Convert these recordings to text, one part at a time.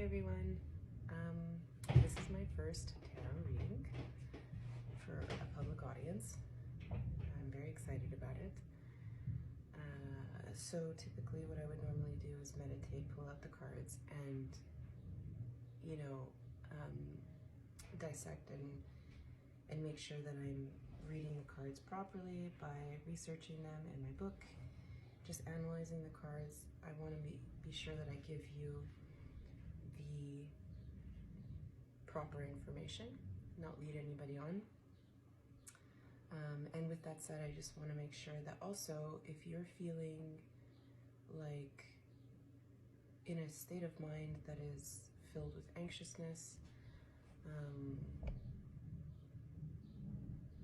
everyone. This is my first tarot reading for a public audience. I'm very excited about it. So typically what I would normally do is meditate, pull out the cards, and dissect and make sure that I'm reading the cards properly by researching them in my book, just analyzing the cards. I want to be sure that I give you the proper information, not lead anybody on. And with that said, I just want to make sure that also, if you're feeling like in a state of mind that is filled with anxiousness,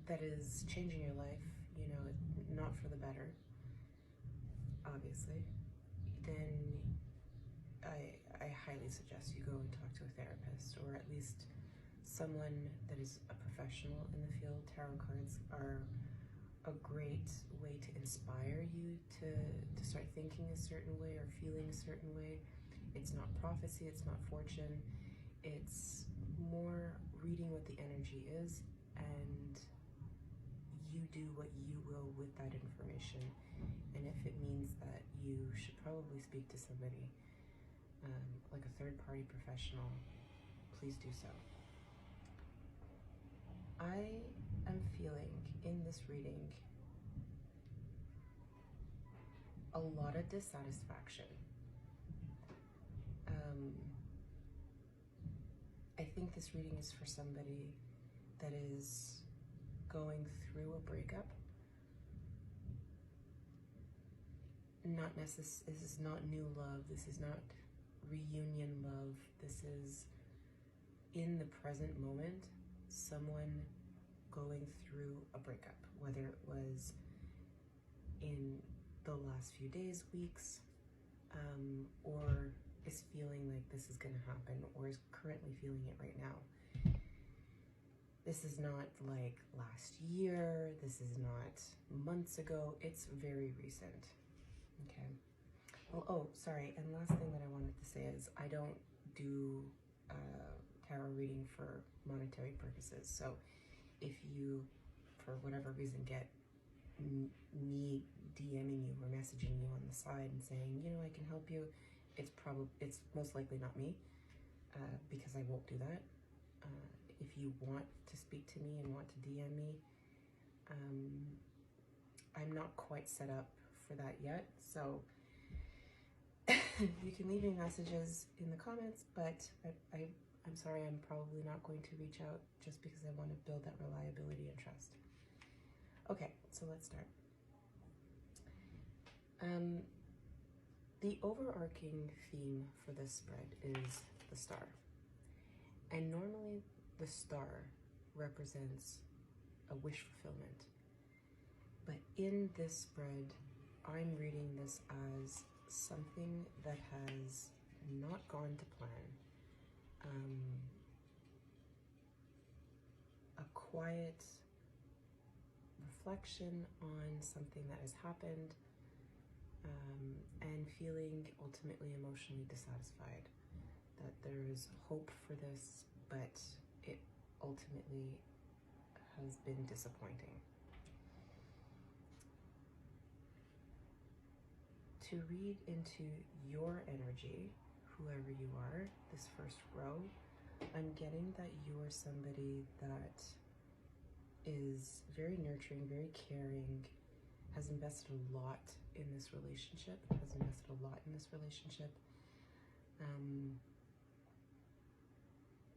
that is changing your life, not for the better, obviously, then I highly suggest you go and talk to a therapist, or at least someone that is a professional in the field. Tarot cards are a great way to inspire you to start thinking a certain way or feeling a certain way. It's not prophecy, it's not fortune, it's more reading what the energy is, and you do what you will with that information. And if it means that you should probably speak to somebody, like a third-party professional, please do so. I am feeling in this reading a lot of dissatisfaction. I think this reading is for somebody that is going through a breakup. This is not new love, this is not reunion love, this is in the present moment, someone going through a breakup, whether it was in the last few days, weeks, or is feeling like this is going to happen, or is currently feeling it right now. This is not like last year, this is not months ago, it's very recent. Okay. Well, oh, sorry, and last thing that I wanted to say is I don't do tarot reading for monetary purposes. So if you, for whatever reason, get me DMing you or messaging you on the side and saying, I can help you, it's most likely not me, because I won't do that. If you want to speak to me and want to DM me, I'm not quite set up for that yet, so you can leave me messages in the comments, but I'm sorry, I'm probably not going to reach out, just because I want to build that reliability and trust. Okay, so let's start. The overarching theme for this spread is the star. And normally the star represents a wish fulfillment. But in this spread, I'm reading this as something that has not gone to plan. A quiet reflection on something that has happened, and feeling ultimately emotionally dissatisfied. That there is hope for this, but it ultimately has been disappointing. To read into your energy, whoever you are, this first row, I'm getting that you are somebody that is very nurturing, very caring, has invested a lot in this relationship,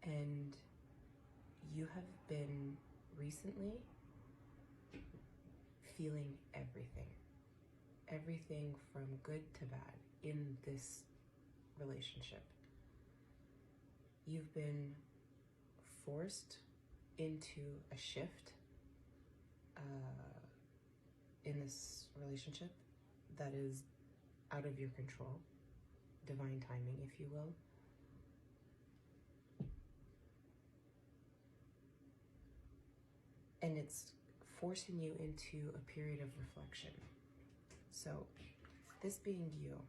and you have been recently feeling everything from good to bad in this relationship. You've been forced into a shift in this relationship that is out of your control, divine timing, if you will. And it's forcing you into a period of reflection. So, this being you,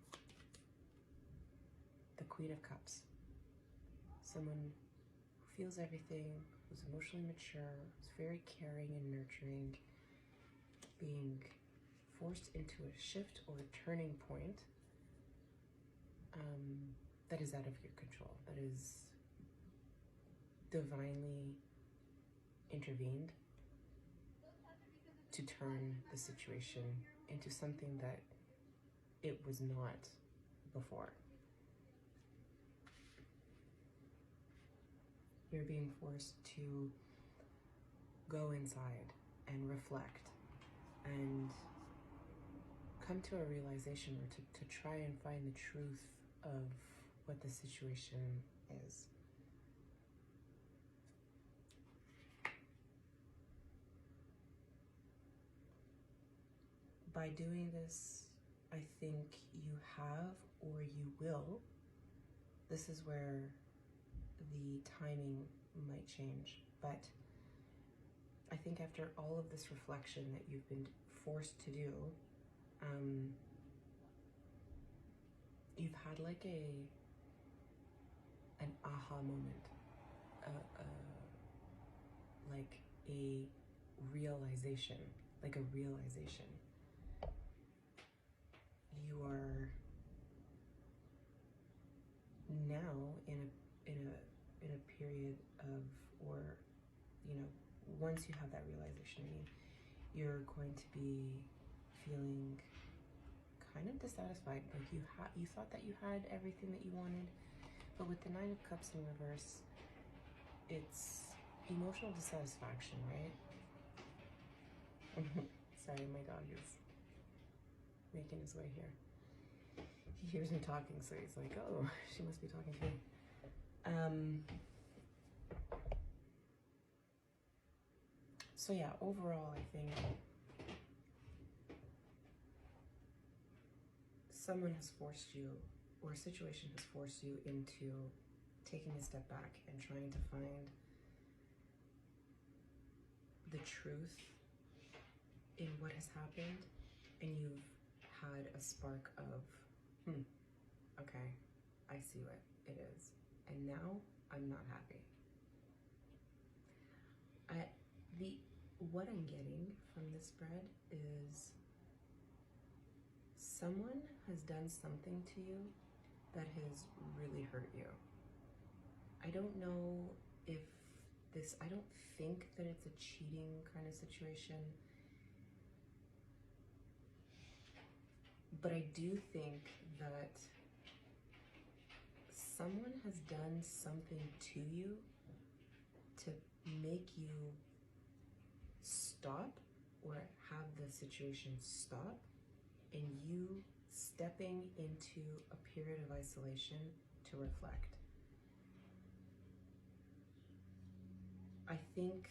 the Queen of Cups, someone who feels everything, who's emotionally mature, who's very caring and nurturing, being forced into a shift or a turning point that is out of your control, that is divinely intervened to turn the situation into something that it was not before. You're being forced to go inside and reflect and come to a realization, or to try and find the truth of what the situation is. By doing this, I think you have, or you will, this is where the timing might change, but I think after all of this reflection that you've been forced to do, you've had like an aha moment, like a realization, You are now in a period of, or once you have that realization, you're going to be feeling kind of dissatisfied, like you thought that you had everything that you wanted, but with the Nine of Cups in reverse, it's emotional dissatisfaction, right? Sorry, my dog is making his way here. He hears me talking, so he's like, oh, she must be talking to me. So yeah, overall, I think someone has forced you, or a situation has forced you into taking a step back and trying to find the truth in what has happened, and you've had a spark of, okay, I see what it is, and now I'm not happy. What I'm getting from this spread is someone has done something to you that has really hurt you. I don't know if I don't think that it's a cheating kind of situation, but I do think that someone has done something to you to make you stop, or have the situation stop, and you stepping into a period of isolation to reflect. I think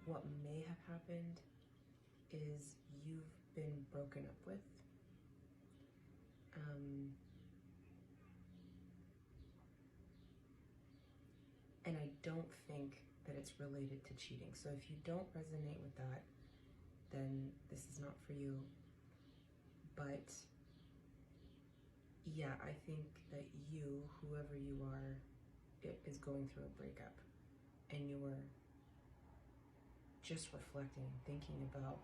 what may have happened is you've been broken up with. And I don't think that it's related to cheating. So if you don't resonate with that, then this is not for you. But yeah, I think that you, whoever you are, is going through a breakup, and you're just reflecting, thinking about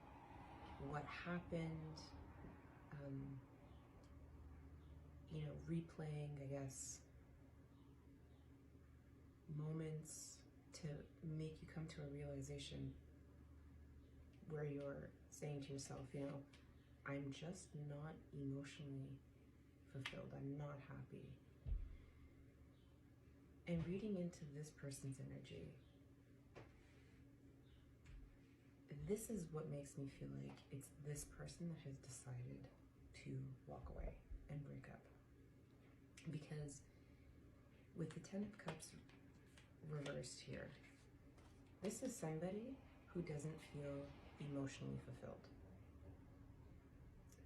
what happened, replaying, I guess, moments to make you come to a realization where you're saying to yourself, I'm just not emotionally fulfilled. I'm not happy. And reading into this person's energy, this is what makes me feel like it's this person that has decided to walk away and break up. Because with the Ten of Cups reversed here, this is somebody who doesn't feel emotionally fulfilled.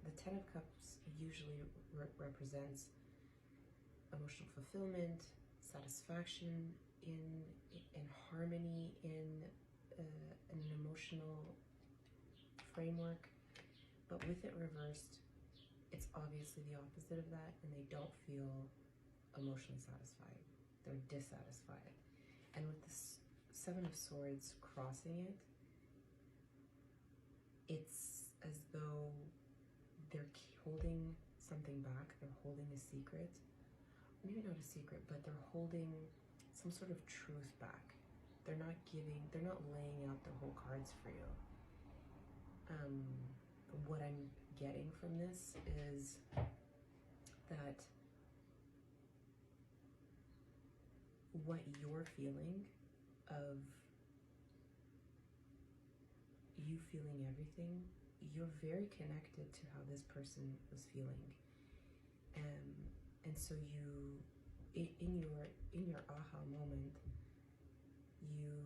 The Ten of Cups usually represents emotional fulfillment, satisfaction, in harmony, in an emotional framework. But with it reversed, it's obviously the opposite of that, and they don't feel emotionally satisfied. They're dissatisfied. And with the Seven of Swords crossing it, it's as though they're holding something back. They're holding a secret. Maybe not a secret, but they're holding some sort of truth back. They're not laying out their whole cards for you. What I'm getting from this is that what you're feeling of you feeling everything, you're very connected to how this person was feeling. And so you, in your aha moment, you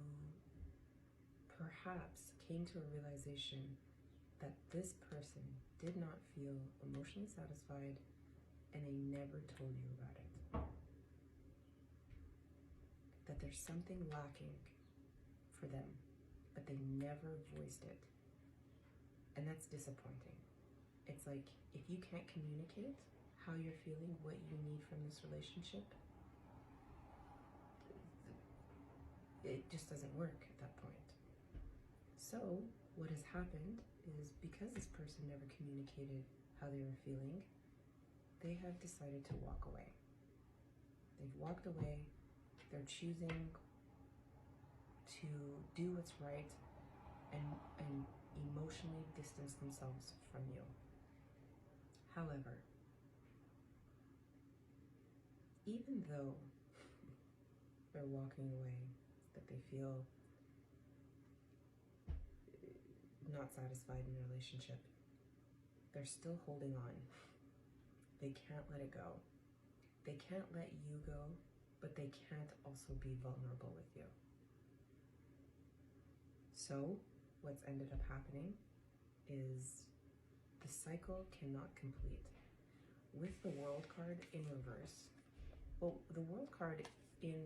perhaps came to a realization that this person did not feel emotionally satisfied and they never told you about it. That there's something lacking for them, but they never voiced it. And that's disappointing. It's like, if you can't communicate how you're feeling, what you need from this relationship, it just doesn't work at that point. So what has happened is, because this person never communicated how they were feeling, they have decided to walk away. They've walked away. They're choosing to do what's right and emotionally distance themselves from you. However, even though they're walking away, that they feel not satisfied in a relationship, they're still holding on. They can't let it go. They can't let you go, but they can't also be vulnerable with you. So what's ended up happening is the cycle cannot complete. With the World card in reverse, well, the World card in